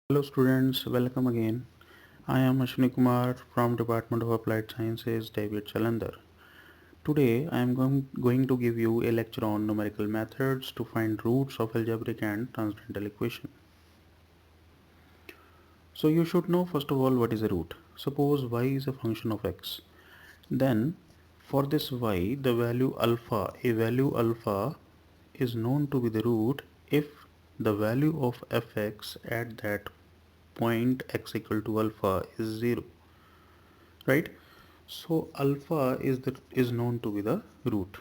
Hello students, welcome again. I am Ashwani Kumar from Department of Applied Sciences, DAVIET Jalandhar. Today I am going to give you a lecture on numerical methods to find roots of algebraic and transcendental equation. So you should know first of all what is a root. Suppose y is a function of x. Then for this y, the value alpha is known to be the root if the value of fx at that point x equal to alpha is 0, right? So alpha is known to be the root.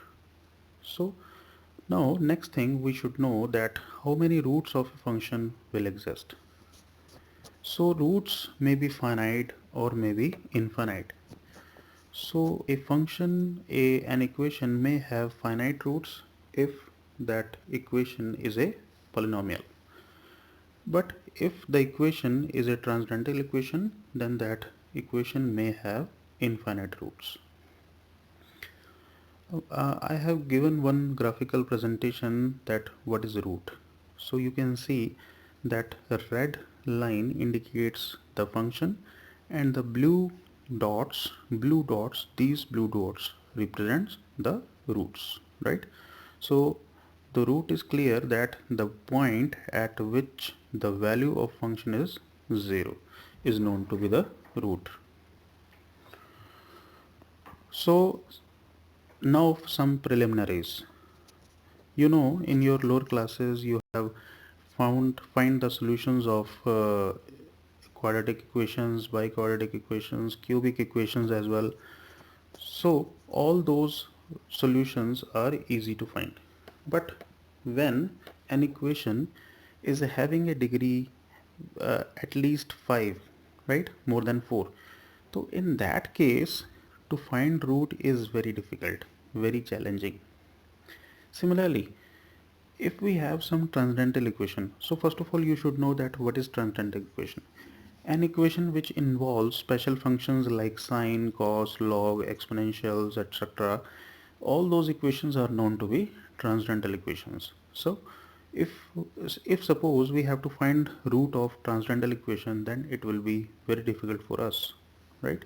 So now next thing we should know that how many roots of a function will exist. So roots may be finite or may be infinite. So a function, an equation may have finite roots if that equation is a polynomial. But if the equation is a transcendental equation, then that equation may have infinite roots. I have given one graphical presentation that what is a root. So you can see that the red line indicates the function and the these blue dots represents the roots, right? So the root is clear that the point at which the value of function is 0 is known to be the root. So now some preliminaries. You know, in your lower classes you have find the solutions of quadratic equations, biquadratic equations, cubic equations as well. So all those solutions are easy to find. But when an equation is having a degree at least 5, right, more than 4, so in that case to find root is very difficult, very challenging. Similarly, if we have some transcendental equation, so first of all you should know that what is transcendental equation. An equation which involves special functions like sine, cos, log, exponentials, etc. All those equations are known to be transcendental equations. So if if suppose we have to find root of transcendental equation, then it will be very difficult for us, right?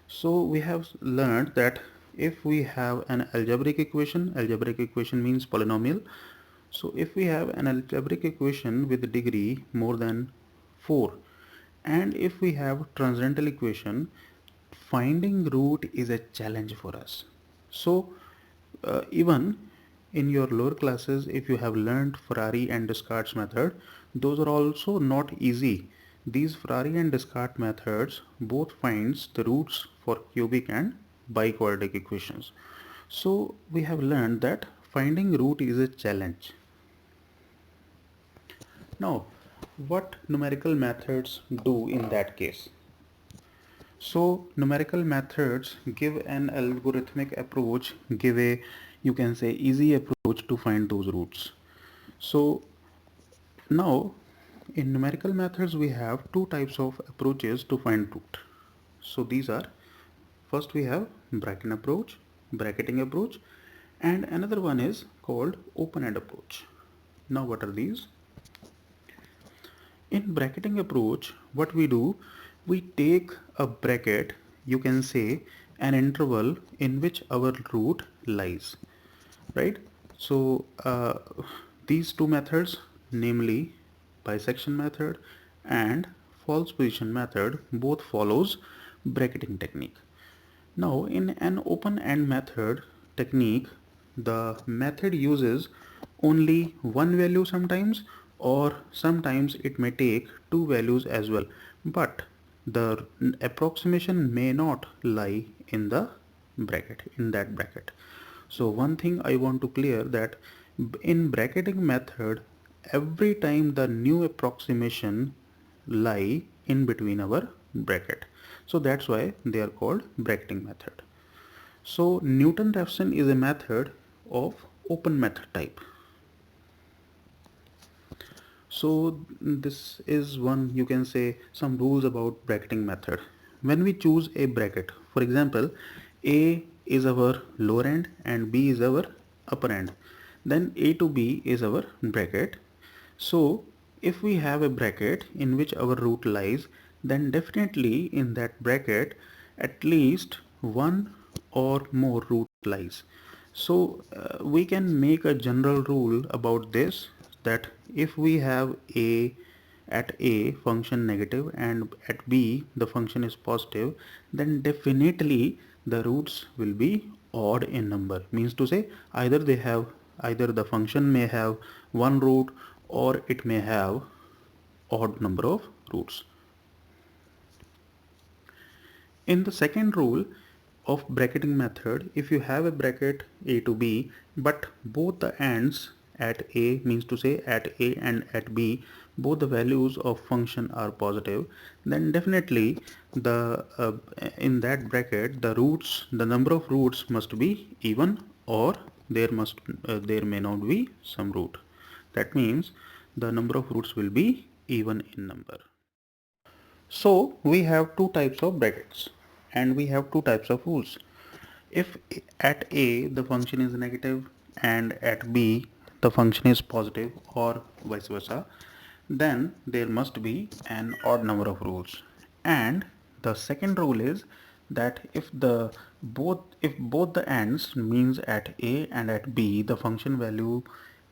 So we have learned that if we have an algebraic equation means polynomial. So if we have an algebraic equation with degree more than 4, and if we have transcendental equation, finding root is a challenge for us. So even in your lower classes, if you have learned Ferrari and Descartes method, those are also not easy. These Ferrari and Descartes methods both finds the roots for cubic and biquadratic equations. So we have learned that finding root is a challenge. Now, what numerical methods do in that case? So numerical methods give an algorithmic approach, give a, you can say, easy approach to find those roots. So now in numerical methods we have two types of approaches to find root. So these are, first we have bracketing approach, and another one is called open-end approach. Now what are these? In bracketing approach, what we do, we take a bracket, you can say an interval in which our root lies, right? So these two methods, namely bisection method and false position method, both follows bracketing technique. Now in an open end method technique, the method uses only one value sometimes, or sometimes it may take two values as well, but the approximation may not lie in the bracket. So one thing I want to clear that in bracketing method, every time the new approximation lie in between our bracket. So that's why they are called bracketing method. So Newton-Raphson is a method of open method type. So this is one, you can say, some rules about bracketing method. When we choose a bracket, for example, A is our lower end and B is our upper end, then A to B is our bracket. So if we have a bracket in which our root lies, then definitely in that bracket at least one or more root lies. So we can make a general rule about this, that if we have a function negative and at b the function is positive, then definitely the roots will be odd in number. Means to say, either the function may have one root or it may have odd number of roots. In the second rule of bracketing method, if you have a bracket a to b, but both the ends at a, means to say at a and at b, both the values of function are positive, then definitely the in that bracket the number of roots must be even, or there may not be some root. That means the number of roots will be even in number. So we have two types of brackets and we have two types of rules. If at a the function is negative and at b the function is positive, or vice versa, then there must be an odd number of rules. And the second rule is that if both the ends, means at a and at b, the function value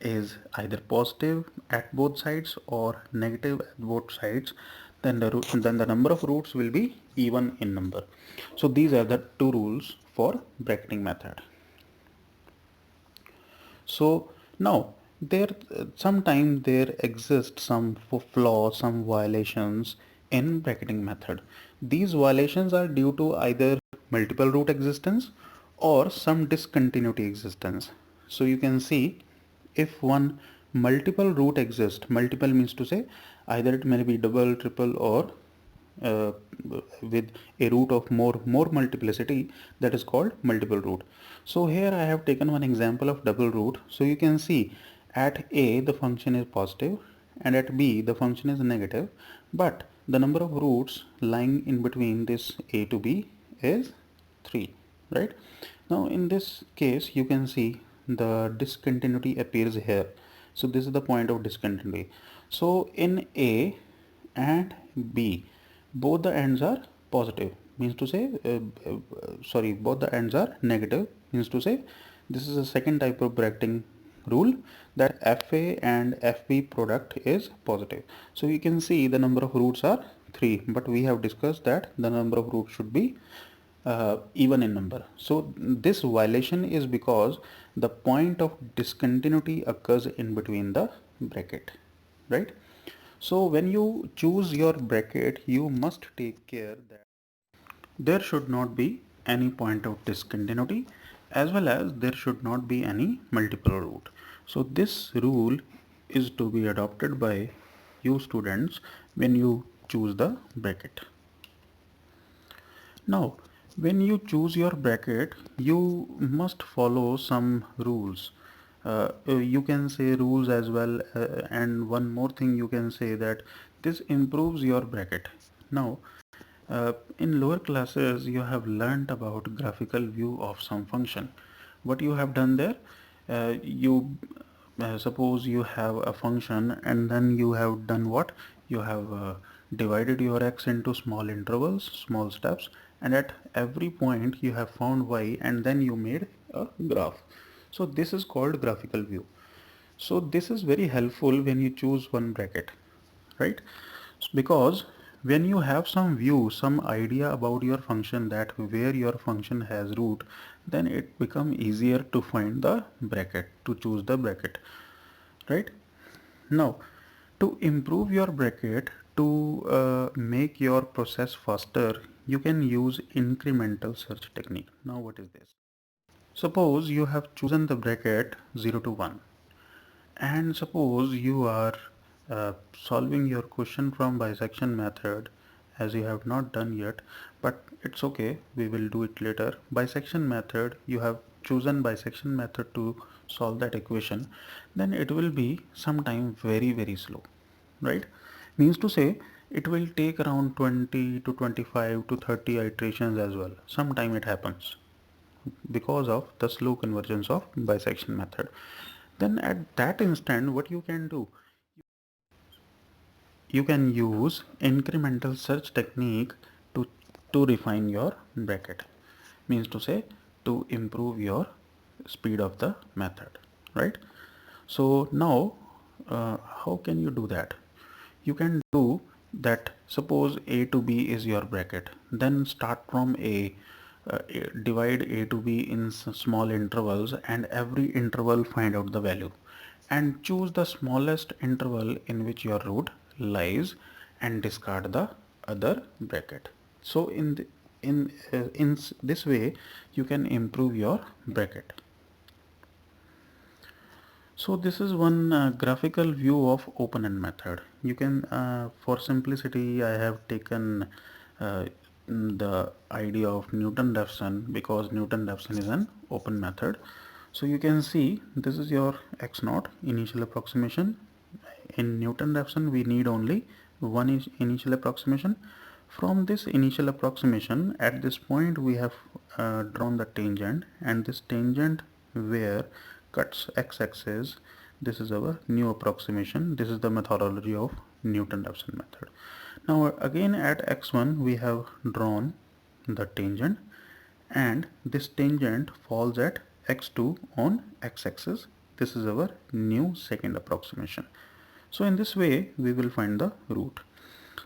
is either positive at both sides or negative at both sides, then the number of roots will be even in number. So these are the two rules for bracketing method. So now there sometimes there exist some flaws, some violations in bracketing method. These violations are due to either multiple root existence or some discontinuity existence. So you can see, if one multiple root exists, multiple means to say either it may be double, triple, or uh, with a root of more multiplicity, that is called multiple root. So here I have taken one example of double root. So you can see at a the function is positive and at b the function is negative, but the number of roots lying in between this a to b is 3, right? Now in this case you can see the discontinuity appears here. So this is the point of discontinuity. So in a and b both the ends are positive, means to say sorry, both the ends are negative, means to say this is a second type of bracketing rule, that fa and fb product is positive. So you can see the number of roots are 3, but we have discussed that the number of roots should be even in number. So this violation is because the point of discontinuity occurs in between the bracket, right? So when you choose your bracket, you must take care that there should not be any point of discontinuity, as well as there should not be any multiple root. So this rule is to be adopted by you students when you choose the bracket. Now, when you choose your bracket, you must follow some rules. You can say rules as well, and one more thing you can say, that this improves your bracket. Now, in lower classes, you have learnt about graphical view of some function. What you have done there, you suppose you have a function and then you have done what? You have divided your x into small intervals, small steps, and at every point you have found y and then you made a graph. So this is called graphical view. So this is very helpful when you choose one bracket, right? Because when you have some view, some idea about your function, that where your function has root, then it become easier to find the bracket, to choose the bracket, right? Now, to improve your bracket, to make your process faster, you can use incremental search technique. Now what is this? Suppose you have chosen the bracket 0 to 1, and suppose you are solving your question from bisection method, as you have not done yet, but it's okay, we will do it later. Bisection method, you have chosen bisection method to solve that equation, then it will be sometime very slow, right? Means to say it will take around 20 to 25 to 30 iterations as well. Sometime it happens because of the slow convergence of bisection method. Then at that instant what you can do, you can use incremental search technique to refine your bracket, means to say to improve your speed of the method, right? So now how can you do that? You can do that. Suppose a to b is your bracket, then start from divide a to b in small intervals, and every interval find out the value and choose the smallest interval in which your root lies and discard the other bracket. So in this way you can improve your bracket. So this is one graphical view of open-end method. You can, for simplicity, I have taken the idea of Newton-Raphson because Newton-Raphson is an open method. So you can see this is your x naught initial approximation. In Newton-Raphson we need only one initial approximation. From this initial approximation, at this point we have drawn the tangent, and this tangent where cuts x-axis, this is our new approximation. This is the methodology of Newton-Raphson method. Now again at x1 we have drawn the tangent, and this tangent falls at x2 on x-axis. This is our new second approximation. So in this way we will find the root.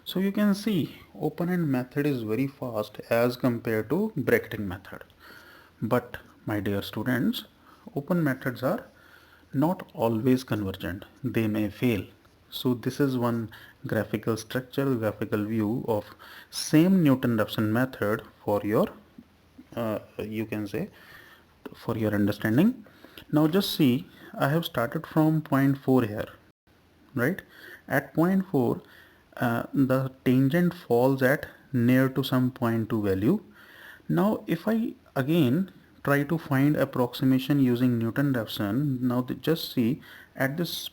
So you can see open-end method is very fast as compared to bracketing method. But my dear students, open methods are not always convergent. They may fail. So this is one graphical structure, graphical view of same Newton-Raphson method for your, you can say, for your understanding. Now just see, I have started from point 4 here, right? At point 4, the tangent falls at near to some point 2 value. Now if I again try to find approximation using Newton-Raphson, now just see at this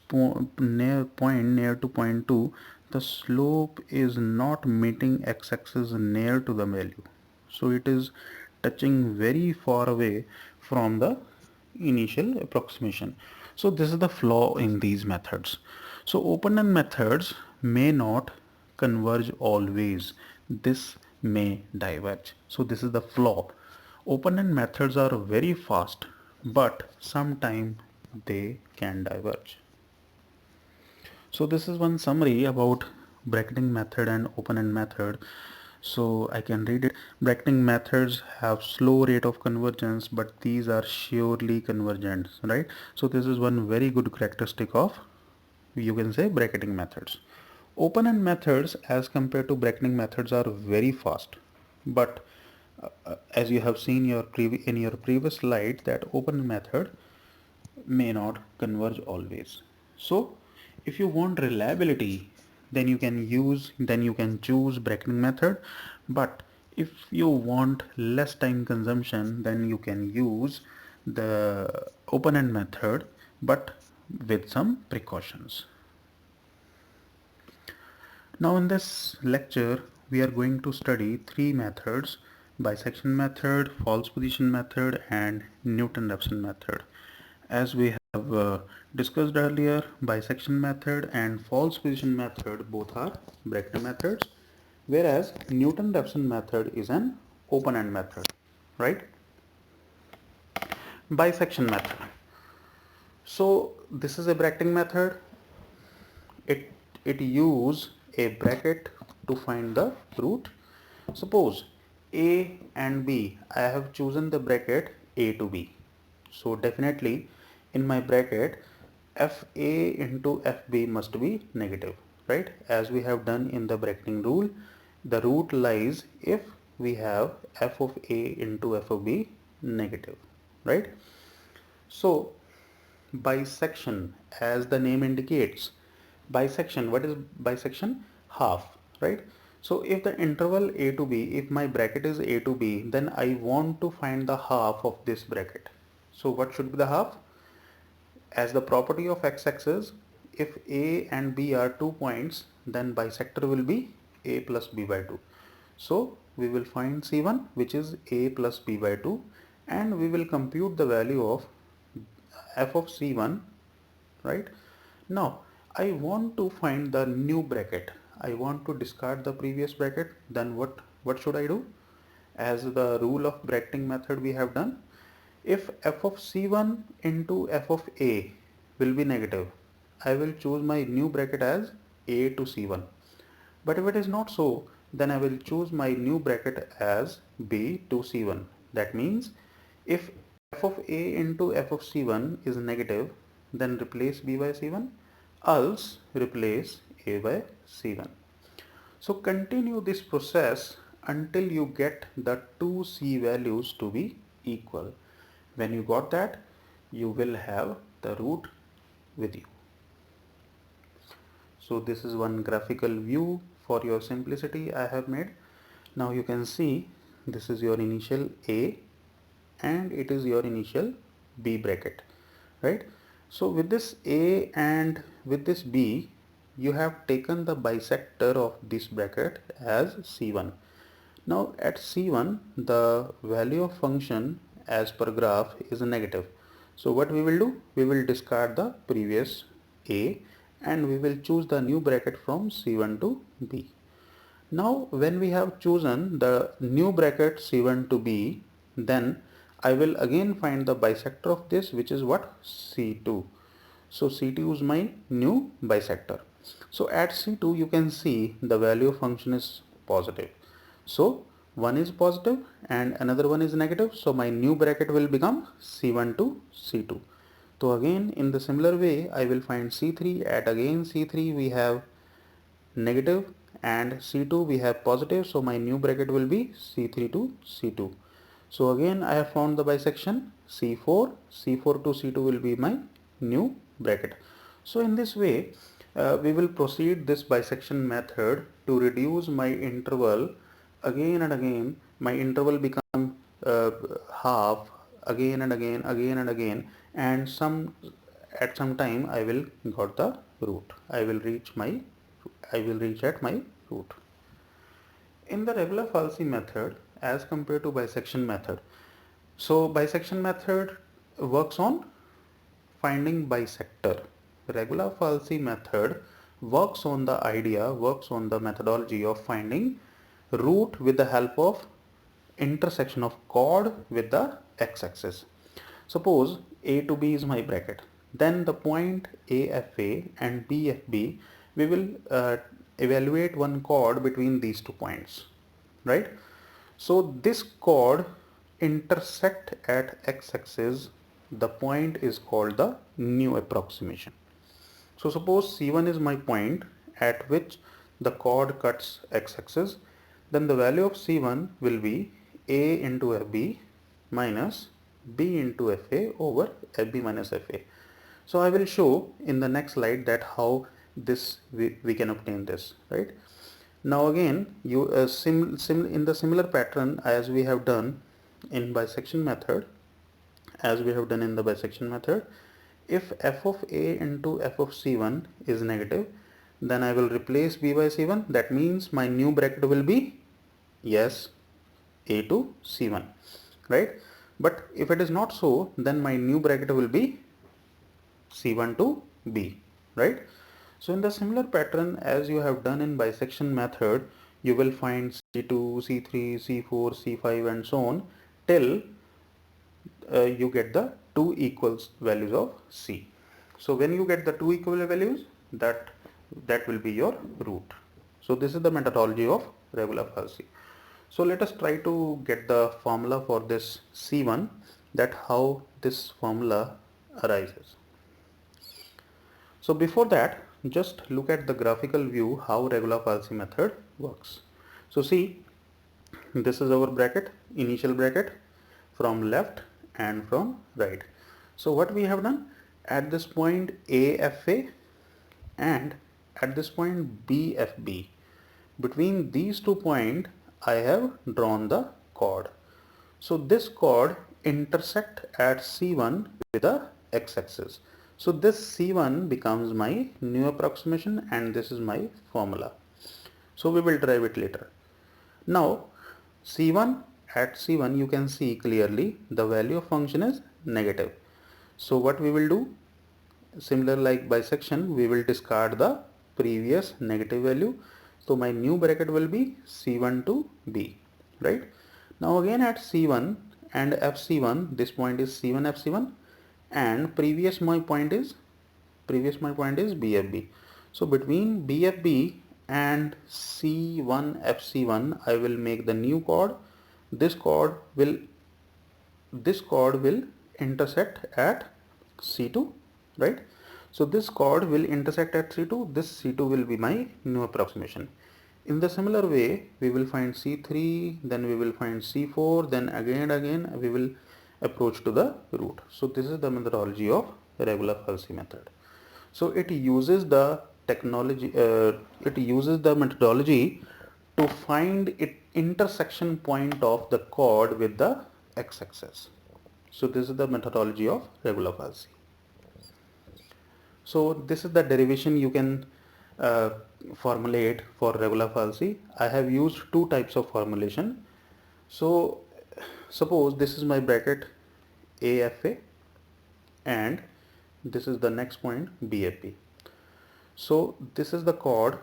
near to point 2, the slope is not meeting x-axis near to the value. So it is touching very far away from the initial approximation. So this is the flaw in these methods. So open-end methods may not converge always. This may diverge. So this is the flaw. Open-end methods are very fast, but sometimes they can diverge. So this is one summary about bracketing method and open-end method. So I can read it. Bracketing methods have slow rate of convergence, but these are surely convergent, right? So this is one very good characteristic of, you can say, bracketing methods. Open-end methods as compared to bracketing methods are very fast, but as you have seen in your previous slide, that open method may not converge always. So if you want reliability, then you can choose bracketing method. But if you want less time consumption, then you can use the open-end method, but with some precautions. Now in this lecture we are going to study three methods: bisection method, false position method, and Newton-Raphson method. As we have discussed earlier, bisection method and false position method both are bracketing methods, whereas Newton-Raphson method is an open-end method, right? Bisection method. So this is a bracketing method. It use a bracket to find the root. Suppose a and b, I have chosen the bracket a to b. So definitely in my bracket fa into fb must be negative, right? As we have done in the bracketing rule, the root lies if we have f of a into f of b negative, right? So bisection, as the name indicates, bisection, what is bisection? Half, right? So if the interval a to b, if my bracket is a to b, then I want to find the half of this bracket. So what should be the half? As the property of x-axis, if a and b are 2 points, then bisector will be a plus b by 2. So we will find c1, which is a plus b by 2, and we will compute the value of f of c1, right? Now I want to find the new bracket. I want to discard the previous bracket, then what should I do? As the rule of bracketing method we have done, if f of c1 into f of a will be negative, I will choose my new bracket as a to c1. But if it is not so, then I will choose my new bracket as b to c1. That means if f of a into f of c1 is negative, then replace b by c1, else replace a by c1. So continue this process until you get the two c values to be equal. When you got that, you will have the root with you. So this is one graphical view for your simplicity I have made. Now you can see this is your initial A and it is your initial B bracket, right? So with this A and with this B, you have taken the bisector of this bracket as C1. Now at C1, the value of function as per graph is negative. So what we will do? We will discard the previous A and we will choose the new bracket from C1 to B. Now when we have chosen the new bracket C1 to B, then I will again find the bisector of this, which is what? C2. So C2 is my new bisector. So at C2 you can see the value of function is positive. So one is positive and another one is negative. So my new bracket will become C1 to C2. So again in the similar way I will find C3. At again C3 we have negative and C2 we have positive. So my new bracket will be C3 to C2. So again I have found the bisection C4. C4 to C2 will be my new bracket. So in this way we will proceed this bisection method to reduce my interval again and again. My interval become half again and again, and at some time I will got the root. I will reach at my root. In the regular falsi method as compared to bisection method, so bisection method works on finding bisector. Regular falsi method works on the methodology of finding root with the help of intersection of chord with the x-axis. Suppose A to B is my bracket, then the point AFA and BFB, we will evaluate one chord between these 2 points, right? So this chord intersect at x-axis, the point is called the new approximation. So suppose C1 is my point at which the chord cuts x-axis, then the value of C1 will be A into FB minus B into FA over FB minus FA. So I will show in the next slide that how this we can obtain this, right? Now again you in the similar pattern as we have done in bisection method, if f of a into f of c1 is negative, then I will replace b by c1. That means my new bracket will be, yes, a to c1, right? But if it is not so, then my new bracket will be c1 to b, right? So in the similar pattern as you have done in bisection method, you will find c2, c3, c4, c5 and so on till you get the two equal values of c. So when you get the two equal values, that will be your root. So this is the methodology of regular falsi. So let us try to get the formula for this c1, that how this formula arises. So before that, just look at the graphical view how regular falsi method works. So see, this is our bracket, initial bracket, from left and from right. So what we have done, at this point AFA and at this point BFB, between these 2 points I have drawn the chord. So this chord intersect at C1 with the x-axis. So this C1 becomes my new approximation and this is my formula. So we will derive it later. Now at C1 you can see clearly the value of function is negative. So what we will do, similar like bisection, we will discard the previous negative value. So my new bracket will be C1 to B, right? Now again at C1 and FC1, this point is C1 FC1, and previous my point is BFB. So between BFB and C1 FC1, I will make the new chord. This chord will intersect at C2, right? So this chord will intersect at C2. This C2 will be my new approximation. In the similar way, we will find C3, then we will find C4, then again we will approach to the root. So this is the methodology of regular falsi method. So it uses the methodology to find it intersection point of the chord with the x-axis. So this is the methodology of regular falsi. So this is the derivation you can formulate for regular falsi. I have used two types of formulation. So suppose this is my bracket AFA and this is the next point BFP. So this is the chord,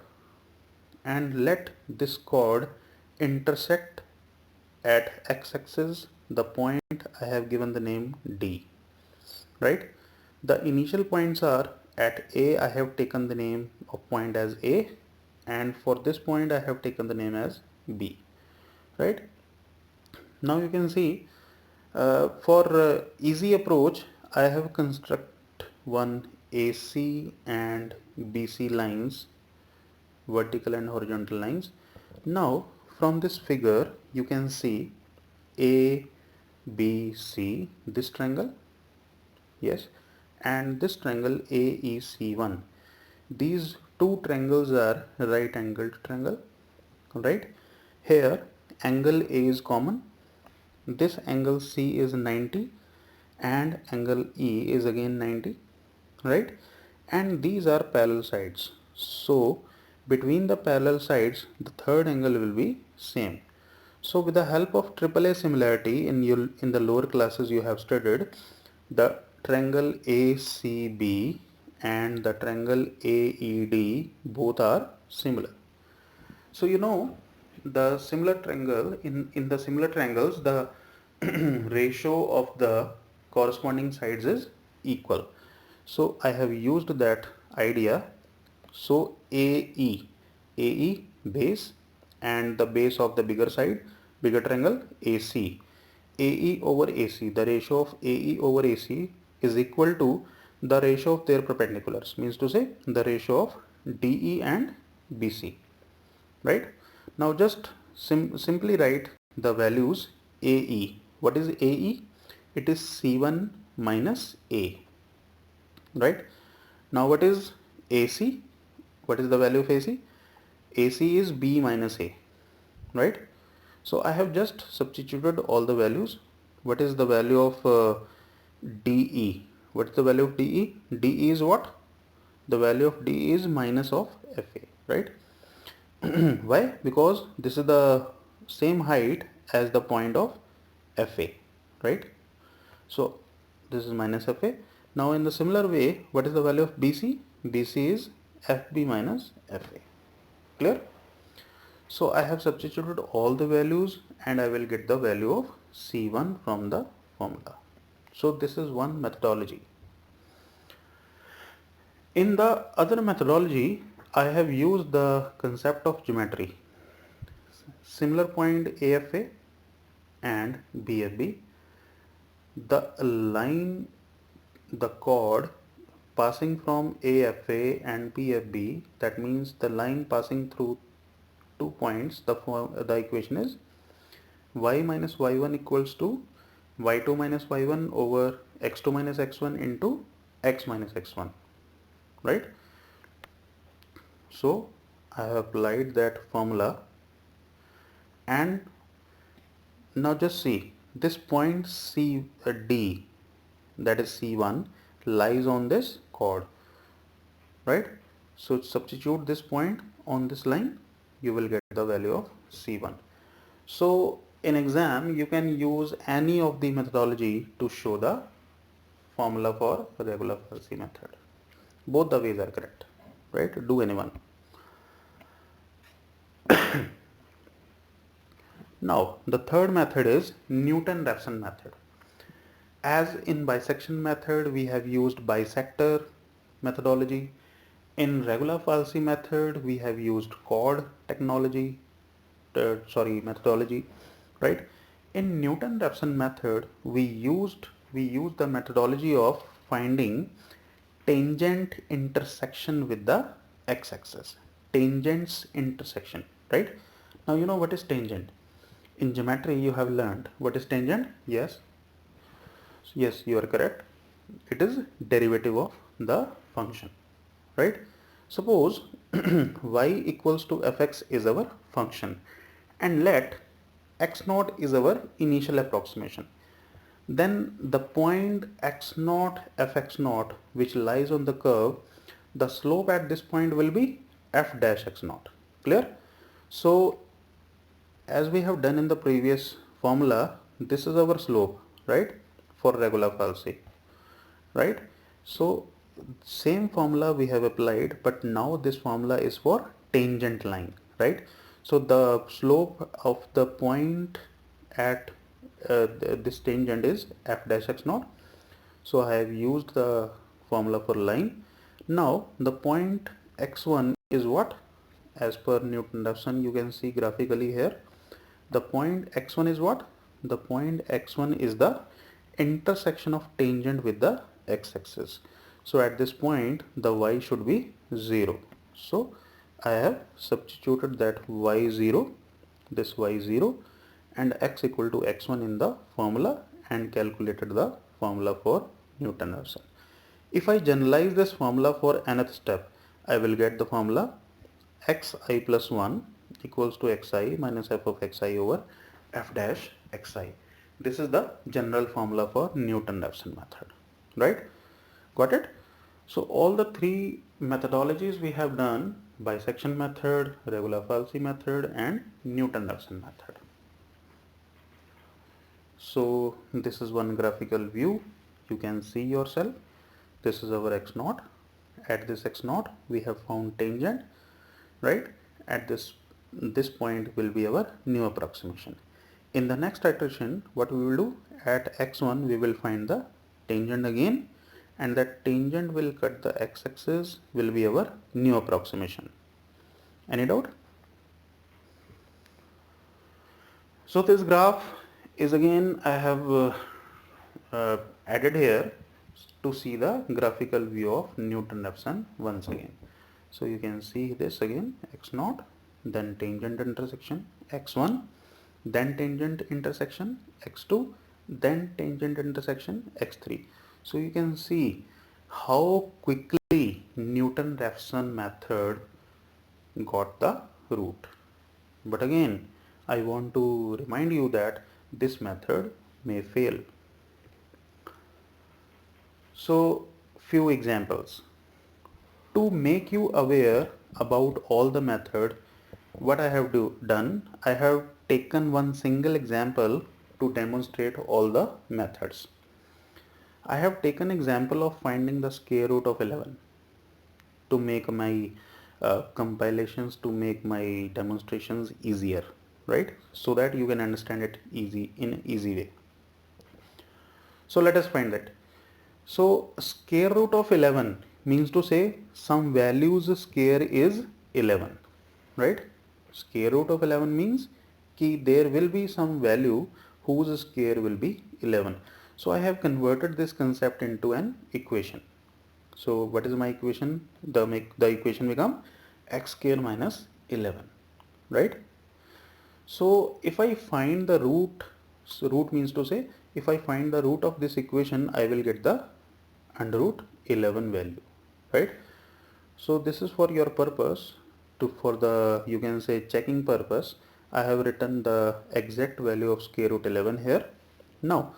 and let this chord intersect at x-axis the point I have given the name D, right? The initial points are at A, I have taken the name of point as A, and for this point I have taken the name as B, right? Now you can see for easy approach, I have construct one AC and BC lines, vertical and horizontal lines. Now from this figure you can see A, B, C, this triangle, yes, and this triangle AEC1. These two triangles are right angled triangle, right? Here angle A is common, this angle C is 90 and angle E is again 90, right? And these are parallel sides. So between the parallel sides the third angle will be same. So with the help of AAA similarity in the lower classes you have studied, the triangle ACB and the triangle AED both are similar. So you know the similar triangle in the similar triangles the ratio of the corresponding sides is equal. So I have used that idea. So AE base and the base of the bigger triangle AC. AE over AC, the ratio of AE over AC is equal to the ratio of their perpendiculars, means to say the ratio of DE and BC, right? Now just simply write the values AE. What is AE? It is C1 minus A, right? Now what is AC? What is the value of AC? AC is B minus A, right? So I have just substituted all the values. What is the value of DE? What is the value of DE? DE is what? The value of DE is minus of FA, right? Why? Because this is the same height as the point of FA, right? So this is minus FA. Now in the similar way, what is the value of BC? BC is FB minus FA. Clear? So I have substituted all the values and I will get the value of C1 from the formula. So this is one methodology. In the other methodology, I have used the concept of geometry. Similar point AFA and BFB. The line, the chord passing from AFA and BFB, that means the line passing through 2 points, the equation is y minus y1 equals to y2 minus y1 over x2 minus x1 into x minus x1, right? So I have applied that formula, and now just see this point D, that is C1, lies on this chord, right? So substitute this point on this line, you will get the value of C1. So in exam you can use any of the methodology to show the formula for regular falsi method. Both the ways are correct, right? Do anyone. Now the third method is Newton-Raphson method. As in bisection method, we have used bisector methodology. In regular falsi method, we have used chord technology, methodology, right? In Newton-Raphson method, we used the methodology of finding tangent intersection with the x-axis. Tangents intersection, right? Now you know what is tangent. In geometry, you have learned what is tangent. Yes, yes, you are correct. It is derivative of the function, right? Suppose y equals to fx is our function, and let x naught is our initial approximation. Then the point x naught fx naught which lies on the curve, the slope at this point will be f dash x naught. Clear? So as we have done in the previous formula, this is our slope, right, for regular falsi, right? So same formula we have applied, but now this formula is for tangent line, right? So the slope of the point at this tangent is f dash x naught. So I have used the formula for line. Now the point x1 is what? As per Newton-Raphson, you can see graphically here. The point x1 is what? The point x1 is the intersection of tangent with the x-axis. So at this point the y should be 0. So I have substituted that y0, this y0, and x equal to x1 in the formula and calculated the formula for Newton-Raphson. If I generalize this formula for nth step, I will get the formula xi plus 1 equals to xi minus f of xi over f dash xi. This is the general formula for Newton-Raphson method, right? Got it? So all the three methodologies we have done: bisection method, regular falsi method, and Newton-Raphson method. So this is one graphical view. You can see yourself. This is our x naught. At this x naught we have found tangent, right? At this point will be our new approximation. In the next iteration, what we will do, at x1 we will find the tangent again, and that tangent will cut the x-axis, will be our new approximation. Any doubt? So this graph is again I have added here to see the graphical view of Newton-Raphson once again. So you can see this again, x naught, then tangent intersection x1, then tangent intersection x2, then tangent intersection x3. So you can see how quickly Newton-Raphson method got the root. But again, I want to remind you that this method may fail. So few examples. To make you aware about all the method, what I have done, I have taken one single example to demonstrate all the methods. I have taken example of finding the square root of 11 to make my compilations, to make my demonstrations easier, right? So that you can understand it in easy way. So let us find that. So square root of 11 means to say some value's square is 11, right? Square root of 11 means ki there will be some value whose square will be 11. So I have converted this concept into an equation. So what is my equation? The equation become x square minus 11, right? So if I find the root, so root means to say if I find the root of this equation, I will get the under root 11 value, right? So this is for your purpose, for the, you can say, checking purpose. I have written the exact value of square root 11 here. Now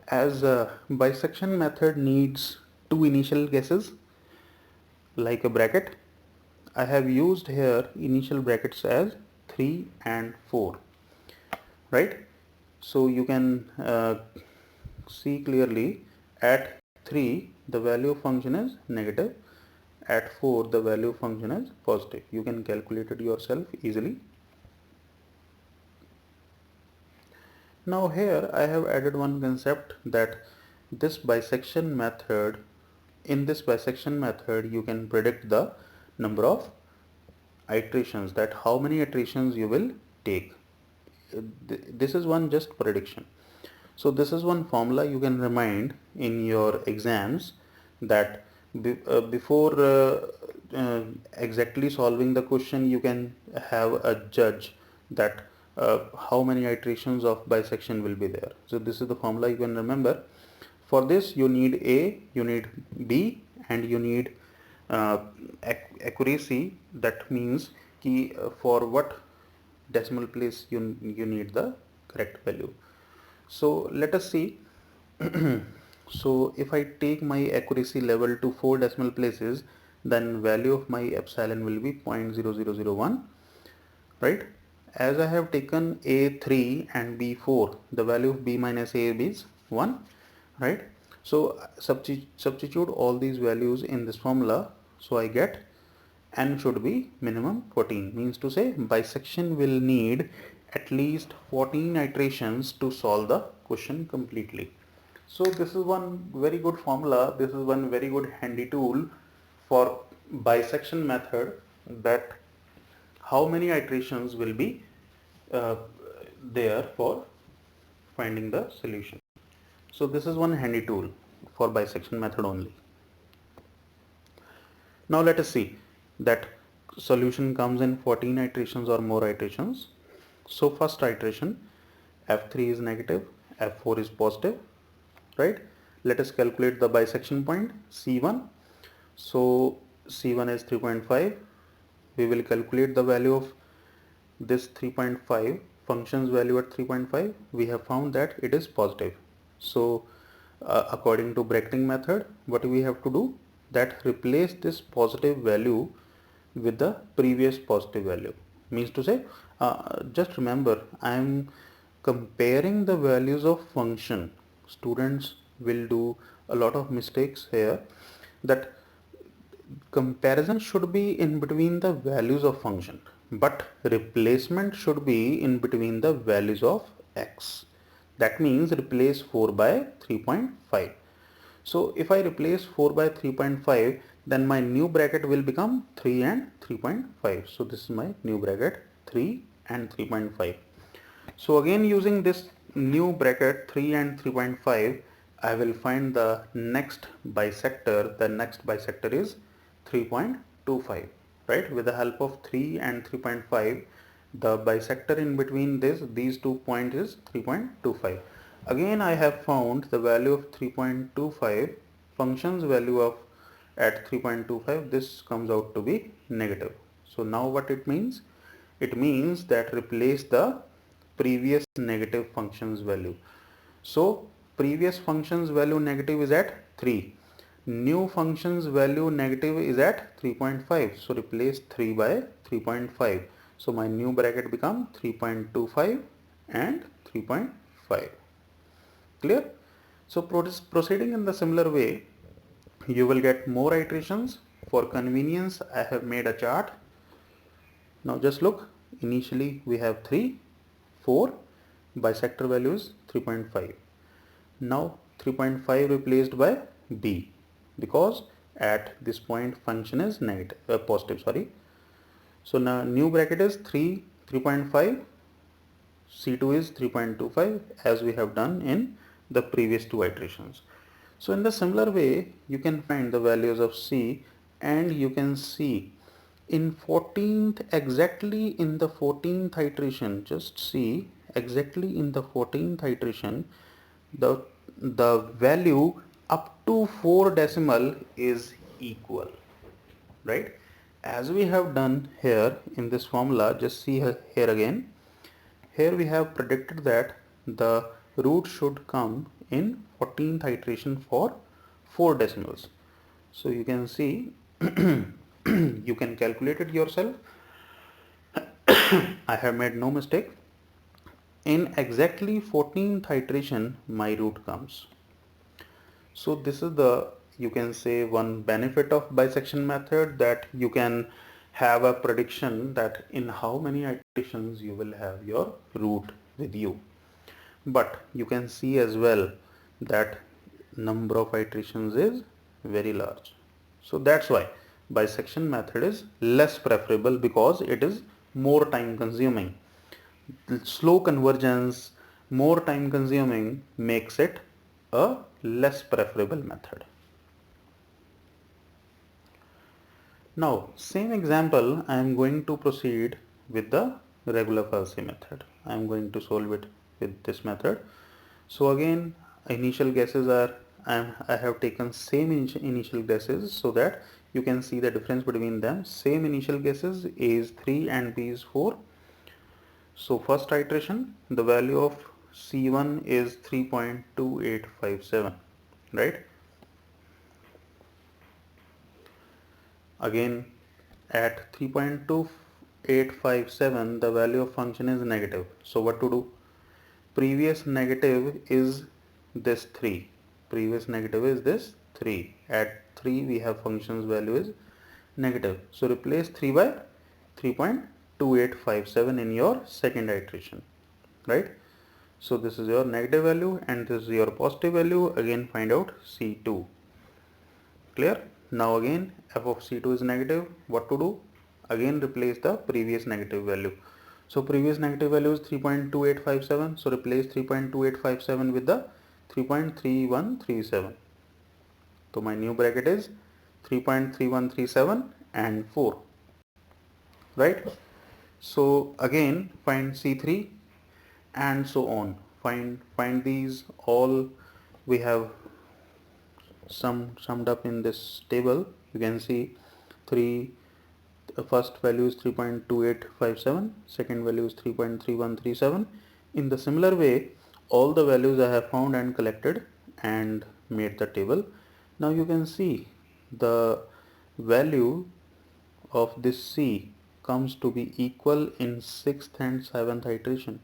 as bisection method needs two initial guesses like a bracket, I have used here initial brackets as 3 and 4, right? So you can see clearly at 3 the value of function is negative, at 4 the value of function is positive. You can calculate it yourself easily. Now here I have added one concept that this bisection method, in this bisection method you can predict the number of iterations, that how many iterations you will take. This is one just prediction. So this is one formula you can remind in your exams, that before exactly solving the question you can have a judge that how many iterations of bisection will be there. So this is the formula you can remember. For this you need A, you need B, and you need uh, accuracy. That means कि for what decimal place you need the correct value. So let us see. So if I take my accuracy level to 4 decimal places, then value of my epsilon will be 0.0001, right? As I have taken A3 and B4, the value of B minus A is 1, right? So substitute all these values in this formula. So I get n should be minimum 14, means to say bisection will need at least 14 iterations to solve the question completely. So this is one very good formula, this is one very good handy tool for bisection method, that how many iterations will be uh, there for finding the solution. So this is one handy tool for bisection method only. Now let us see that solution comes in 14 iterations or more iterations. So first iteration, f3 is negative, f4 is positive, right? Let us calculate the bisection point C1. So C1 is 3.5. We will calculate the value of this 3.5, function's value at 3.5. We have found that it is positive. So according to bracketing method, what we have to do, that replace this positive value with the previous positive value. Means to say, just remember, I am comparing the values of function. Students will do a lot of mistakes here, that comparison should be in between the values of function, but replacement should be in between the values of x. That means replace 4 by 3.5. So if I replace 4 by 3.5, then my new bracket will become 3 and 3.5. So this is my new bracket, 3 and 3.5. So again, using this new bracket 3 and 3.5, I will find the next bisector. The next bisector is 3.25, right? With the help of 3 and 3.5, the bisector in between these 2 points is 3.25. Again, I have found the value of 3.25, function's value of at 3.25, this comes out to be negative. So now what it means? It means that replace the previous negative function's value. So previous function's value negative is at 3. New function's value negative is at 3.5. So replace 3 by 3.5. So my new bracket become 3.25 and 3.5. Clear? So proceeding in the similar way, you will get more iterations. For convenience, I have made a chart. Now just look, initially we have 3, 4, bisector value is 3.5. Now 3.5 replaced by B, because at this point function is negative, positive, sorry. So now new bracket is 3, 3.5, C2 is 3.25, as we have done in the previous 2 iterations. So in the similar way, you can find the values of C, and you can see in 14th, exactly in the 14th iteration, just see exactly in the 14th iteration, the value up to 4 decimal is equal, right? As we have done here in this formula, just see here again. Here we have predicted that the root should come in 14th iteration for 4 decimals. So you can see, you can calculate it yourself. I have made no mistake. In exactly 14th iteration, my root comes. So this is the, you can say, one benefit of bisection method, that you can have a prediction that in how many iterations you will have your root with you. but you can see as well that number of iterations is very large. So that's why bisection method is less preferable, because it is more time consuming. Slow convergence, more time consuming, makes it a less preferable method. Now, same example, I am going to proceed with the regular falsy method. I am going to solve it with this method. So again, initial guesses are, I have taken same initial guesses so that you can see the difference between them. Same initial guesses, A is 3 and B is 4. So first iteration, the value of C1 is 3.2857, right? Again, at 3.2857, the value of function is negative. So what to do? Previous negative is this 3. Previous negative is this 3. At 3, we have function's value is negative. So replace 3 by 3.2857 in your second iteration, right? So this is your negative value and this is your positive value. Again, find out C2. Clear? Now again, f of C2 is negative. What to do? Again, replace the previous negative value. So previous negative value is 3.2857. So replace 3.2857 with the 3.3137. So my new bracket is 3.3137 and 4. Right? So again, find C3 and so on. Find these all we have summed up in this table. You can see the first value is 3.2857, second value is 3.3137. In the similar way, all the values I have found and collected and made the table. Now you can see the value of this C comes to be equal in 6th and 7th iteration.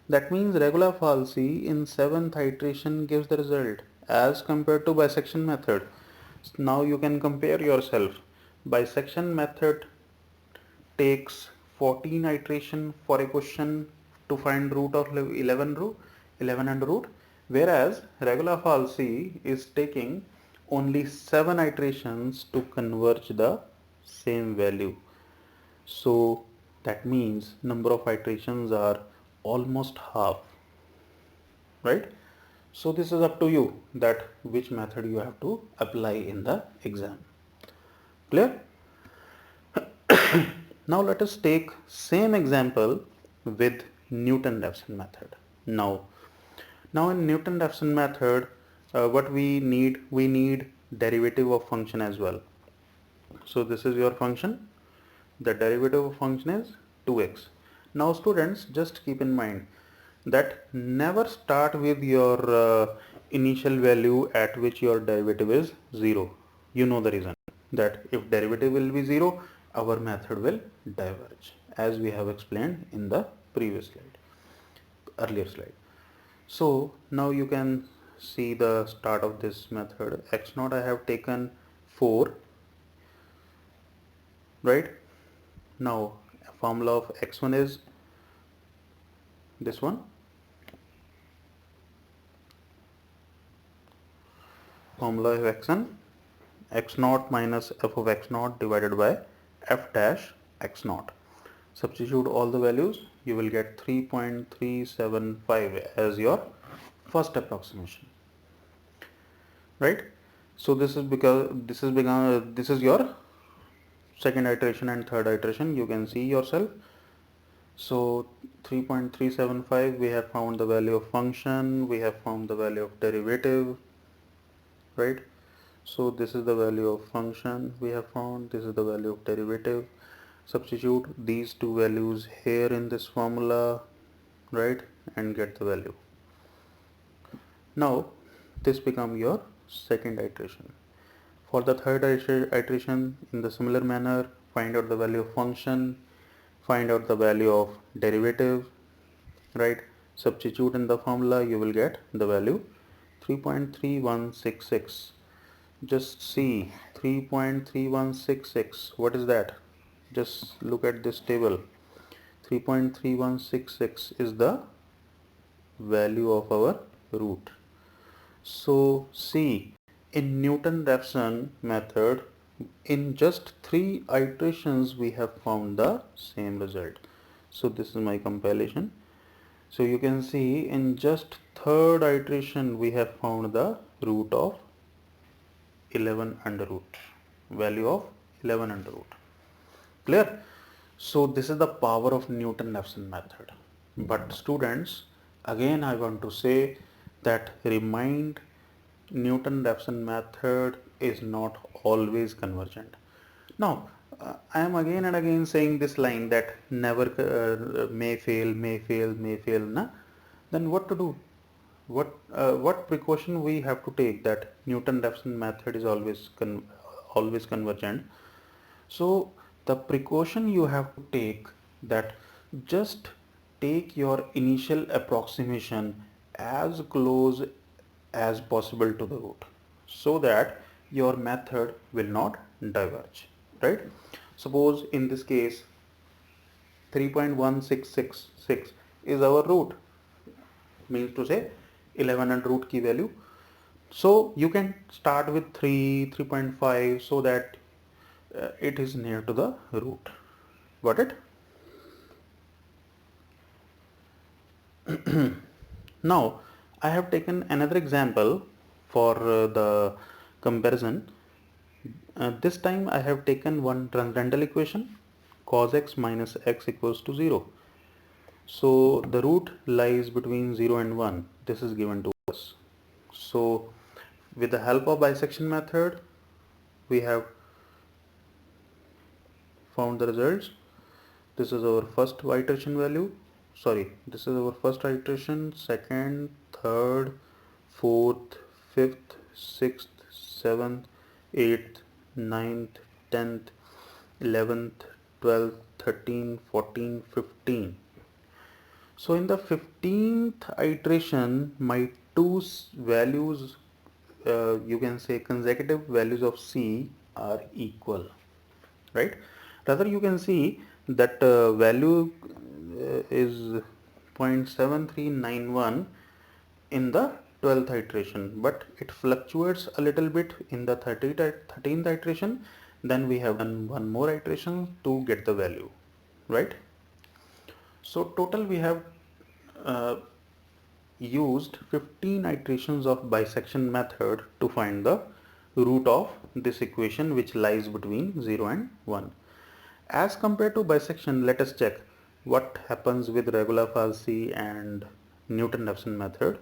That means regular falsy in 7th iteration gives the result as compared to bisection method. Now you can compare yourself. Bisection method takes 14 iteration for a question to find root of 11 under root, whereas regular falsy is taking only 7 iterations to converge the same value. So that means number of iterations are almost half, right? So this is up to you that which method you have to apply in the exam. Clear? Now let us take same example with Newton-Raphson method. Now in Newton-Raphson method, what we need derivative of function as well. So this is your function. The derivative of function is 2x. Now students, just keep in mind that never start with your initial value at which your derivative is 0. You know the reason, that if derivative will be 0, our method will diverge, as we have explained in the earlier slide. So now you can see the start of this method. X0 I have taken 4, right? Now formula of x1 is this one. Formula of x0 minus f of x0 divided by f dash x0. Substitute all the values, you will get 3.375 as your first approximation, right? So this is your second iteration and third iteration. You can see yourself. So 3.375, we have found the value of function, we have found the value of derivative, right? So this is the value of function we have found, this is the value of derivative. Substitute these two values here in this formula, right, and get the value. Now this become your second iteration. For the third iteration, in the similar manner, find out the value of function, find out the value of derivative, right? Substitute in the formula, you will get the value 3.3166. Just see 3.3166. What is that? Just look at this table. 3.3166 is the value of our root. So see, in Newton-Raphson method, in just 3 iterations we have found the same result. So this is my compilation. So you can see in just third iteration we have found the root of 11 under root, value of 11 under root. Clear? So this is the power of Newton-Raphson method. But students, again I want to say that remind Newton-Raphson method is not always convergent. Now, I am again and again saying this line that never may fail, may fail, may fail. Na? Then what to do? What precaution we have to take that Newton-Raphson method is always convergent? So the precaution you have to take that just take your initial approximation as close as possible to the root so that your method will not diverge, right? Suppose in this case 3.1666 is our root, means to say 11 and root key value. So you can start with 3, 3.5 so that it is near to the root. Got it? Now I have taken another example for the comparison. This time I have taken one transcendental equation, cos x minus x equals to 0. So the root lies between 0 and 1. This is given to us. So with the help of bisection method we have found the results. This is our first iteration value. This is our first iteration, second, third, fourth, fifth, sixth, seventh, eighth, ninth, 10th, 11th, 12th, 13th, 14th, 15th. So in the 15th iteration, my two values, you can say consecutive values of C are equal, right? Rather you can see that value is 0.7391 in the 12th iteration, but it fluctuates a little bit in the 13th iteration. Then we have done one more iteration to get the value, right? So total we have used 15 iterations of bisection method to find the root of this equation which lies between 0 and 1. As compared to bisection, let us check what happens with regular falsi and Newton-Raphson method.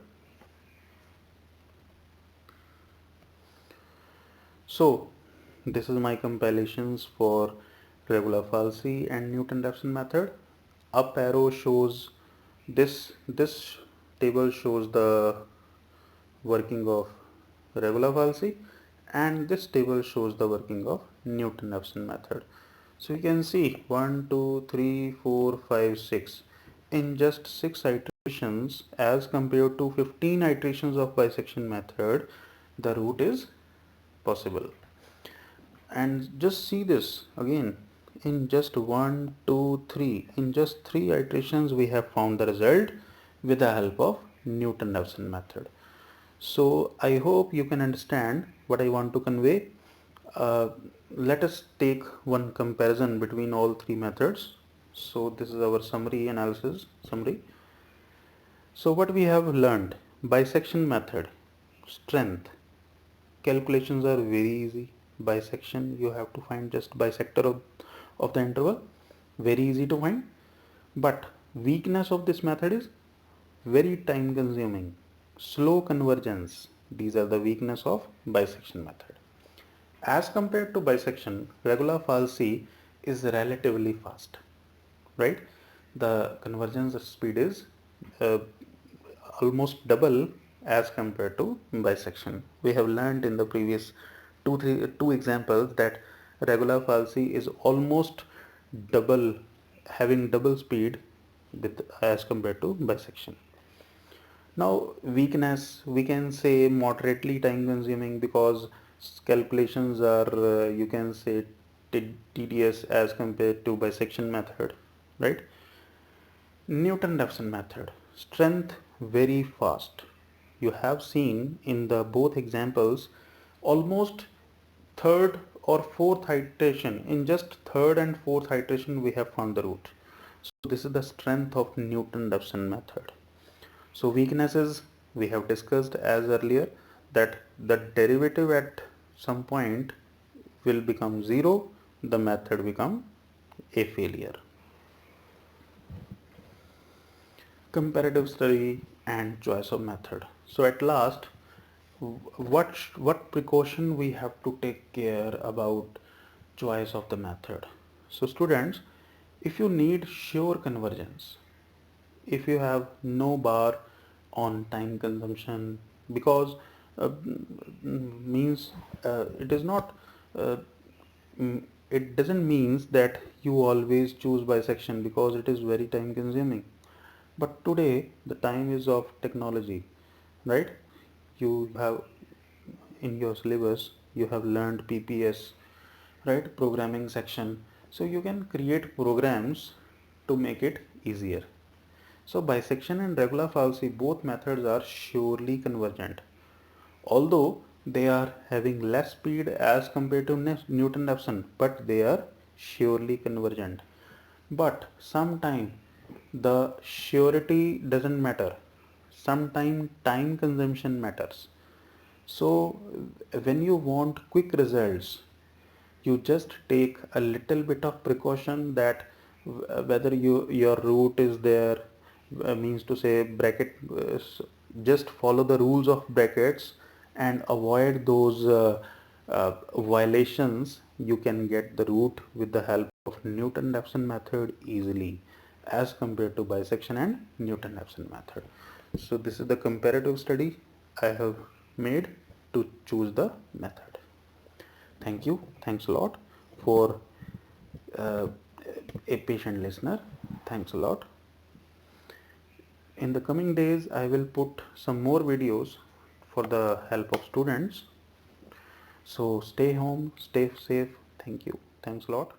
So this is my compilations for regular falsi and Newton-Raphson method. Up arrow shows this table shows the working of regular falsi and this table shows the working of Newton-Raphson method. So you can see 1, 2, 3, 4, 5, 6 in just 6 iterations as compared to 15 iterations of bisection method, the root is possible. And just see this again, in just 1, 2, 3, in just 3 iterations we have found the result with the help of Newton-Raphson method. So I hope you can understand what I want to convey. Let us take one comparison between all 3 methods. So this is our summary analysis summary. So what we have learned: bisection method, strength, calculations are very easy. Bisection, you have to find just bisector of the interval, very easy to find. But weakness of this method is very time consuming, slow convergence. These are the weakness of bisection method. As compared to bisection, regular falsi is relatively fast, right? The convergence speed is uh, almost double as compared to bisection. We have learned in the previous two examples that regular falsi is almost double, having double speed with as compared to bisection. Now weakness, we can say moderately time consuming because calculations are you can say tedious as compared to bisection method, right? Newton-Raphson method, strength very fast. You have seen in the both examples almost third or fourth iteration. In just third and fourth iteration we have found the root. So this is the strength of Newton-Raphson method. So weaknesses we have discussed as earlier, that the derivative at some point will become 0, the method become a failure. Comparative study and choice of method. So at last, what precaution we have to take care about choice of the method. So students, if you need sure convergence, if you have no bar on time consumption, because means it is not it doesn't means that you always choose bisection, because it is very time consuming. But today the time is of technology, right? You have in your syllabus you have learned PPS, right? Programming section. So you can create programs to make it easier. So bisection and regular falsi, both methods are surely convergent, although they are having less speed as compared to Newton-Raphson, but they are surely convergent. But sometime the surety doesn't matter. Sometime time consumption matters. So when you want quick results, you just take a little bit of precaution, that whether your root is there, means to say bracket, just follow the rules of brackets and avoid those violations. You can get the root with the help of Newton-Raphson method easily as compared to bisection and Newton-Raphson method. So this is the comparative study I have made to choose the method. Thank you. Thanks a lot for uh, a patient listener. Thanks a lot. In the coming days, I will put some more videos for the help of students. So stay home, stay safe. Thank you. Thanks a lot.